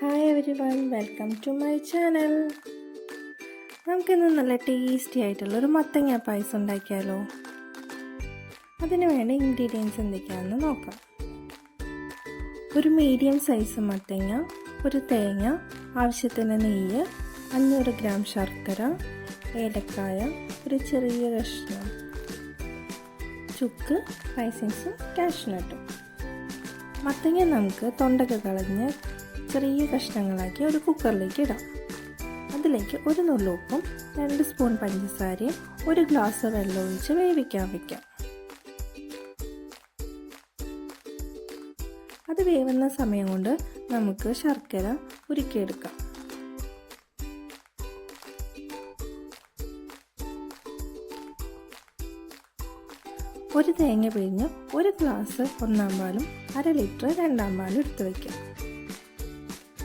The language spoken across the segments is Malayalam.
Hi everyone, welcome to my channel. നമുക്കിന്ന് നല്ല ടേസ്റ്റി ആയിട്ടുള്ളൊരു മത്തങ്ങ പായസം ഉണ്ടാക്കിയാലോ. അതിന് വേണ്ട ഇൻഗ്രീഡിയൻസ് എന്തൊക്കെയാണെന്ന് നോക്കാം. ഒരു മീഡിയം സൈസ് മത്തങ്ങ, ഒരു തേങ്ങ, ആവശ്യത്തിന് നെയ്യ്, 500 ഗ്രാം ശർക്കര, ഏലക്കായ, ഒരു ചെറിയ കഷ്ണം ചുക്ക്, റൈസിൻസും കാഷ്നട്ടും. മത്തങ്ങ നമുക്ക് തൊണ്ടൊക്കെ കളഞ്ഞ് ചെറിയ കഷ്ണങ്ങളാക്കി ഒരു കുക്കറിലേക്ക് ഇടാം. അതിലേക്ക് ഒരു നുള്ളു ഉപ്പും 2 സ്പൂൺ പഞ്ചസാരയും 1 ഗ്ലാസ് വെള്ളം ഒഴിച്ച് വേവിക്കാൻ വയ്ക്കാം. അത് വേവുന്ന സമയം കൊണ്ട് നമുക്ക് ശർക്കര ഉരുക്കിയെടുക്കാം. ഒരു തേങ്ങ പിഴിഞ്ഞ് 1 ഗ്ലാസ് 1-ാം പാലും 1/2 ലിറ്റർ 2-ാം പാലും എടുത്ത് വയ്ക്കാം.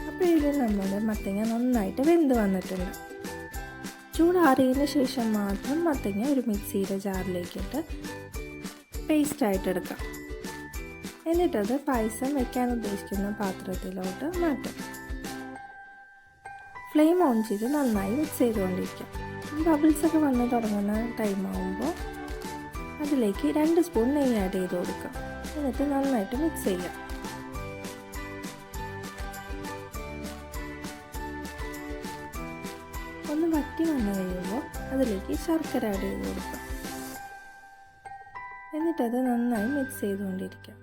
അപ്പോഴേക്കും നമ്മുടെ മത്തങ്ങ നന്നായിട്ട് വെന്ത് വന്നിട്ടുണ്ട്. ചൂടാറിയതിന് ശേഷം മാത്രം മത്തങ്ങ ഒരു മിക്സിയുടെ ജാറിലേക്കിട്ട് പേസ്റ്റായിട്ട് എടുക്കാം. എന്നിട്ടത് പായസം വയ്ക്കാൻ ഉദ്ദേശിക്കുന്ന പാത്രത്തിലോട്ട് മാറ്റാം. ഫ്ലെയിം ഓൺ ചെയ്ത് നന്നായി മിക്സ് ചെയ്തുകൊണ്ടിരിക്കാം. ബബിൾസൊക്കെ വന്ന് തുടങ്ങുന്ന ടൈമാകുമ്പോൾ അതിലേക്ക് 2 സ്പൂൺ നെയ്യ് ആഡ് ചെയ്ത് കൊടുക്കാം. എന്നിട്ട് നന്നായിട്ട് മിക്സ് ചെയ്യാം. ഒന്ന് വറ്റി വന്നു കഴിയുമ്പോൾ അതിലേക്ക് ശർക്കര ആഡ് ചെയ്ത് കൊടുക്കാം. എന്നിട്ടത് നന്നായി മിക്സ് ചെയ്തുകൊണ്ടിരിക്കാം.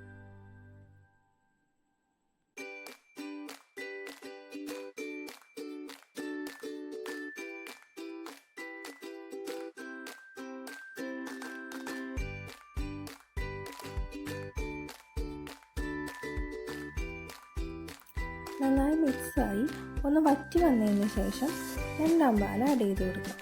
നന്നായി മിക്സായി ഒന്ന് വറ്റി വന്നതിന് ശേഷം 2-ാം പാൽ ആഡ് ചെയ്ത് കൊടുക്കാം.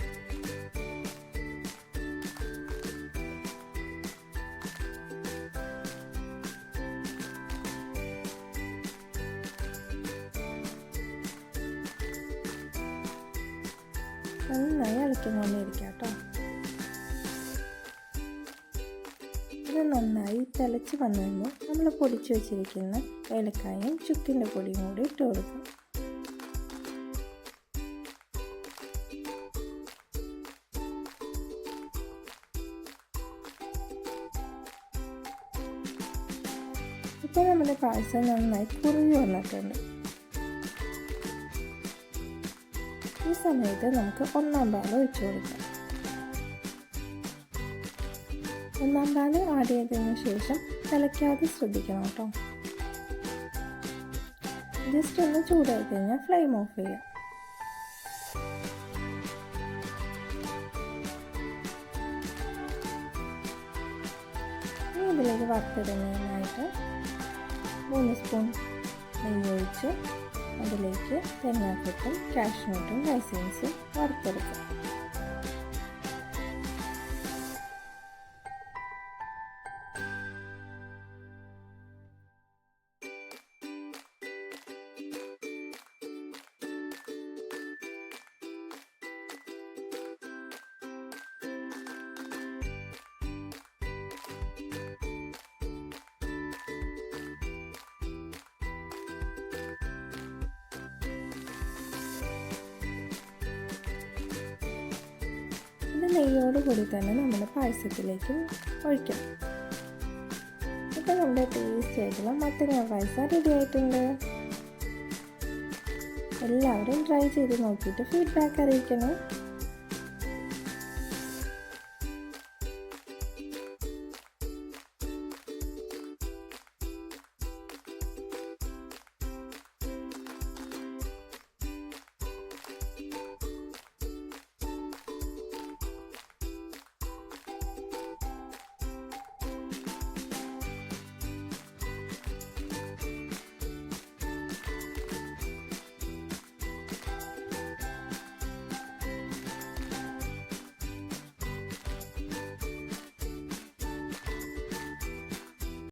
നന്നായി ഇളക്കിക്കൊണ്ടിരിക്കാം കേട്ടോ. ഇത് നന്നായി തിളച്ച് വന്നു കഴിഞ്ഞാൽ നമ്മൾ പൊടിച്ചു വെച്ചിരിക്കുന്ന ഏലക്കായും ചുക്കിൻ്റെ പൊടിയും കൂടി ഇട്ട് കൊടുക്കാം. ഇപ്പോൾ നമ്മുടെ പായസം നന്നായി കുറുകി വന്നിട്ടുണ്ട്. ഈ സമയത്ത് നമുക്ക് 1-ാം പാൽ ഒഴിച്ചു കൊടുക്കാം. 1-ാം പാൽ ആഡ് ചെയ്തതിന് ശേഷം തിളയ്ക്കാതെ ശ്രദ്ധിക്കണം കേട്ടോ. ജസ്റ്റ് ഒന്ന് ചൂടായി കഴിഞ്ഞാൽ ഫ്ലെയിം ഓഫ് ചെയ്യാം. ഇനി ഇതിലേക്ക് വറുത്തിടുന്നതിനായിട്ട് 3 സ്പൂൺ നെയ്യ് ഒഴിച്ച് അതിലേക്ക് തേങ്ങാക്കൊത്തും കാഷ്നട്ടും റൈസിൻസും വറുത്തെടുക്കാം. ഇത് നെയ്യോട് കൂടി തന്നെ നമ്മുടെ പായസത്തിലേക്ക് ഒഴിക്കാം. ഇപ്പം നമ്മുടെ ടേസ്റ്റി ആയിട്ടുള്ള മത്തങ്ങ പായസം റെഡി ആയിട്ടുണ്ട്. എല്ലാവരും ട്രൈ ചെയ്ത് നോക്കിയിട്ട് ഫീഡ്ബാക്ക് അറിയിക്കണം.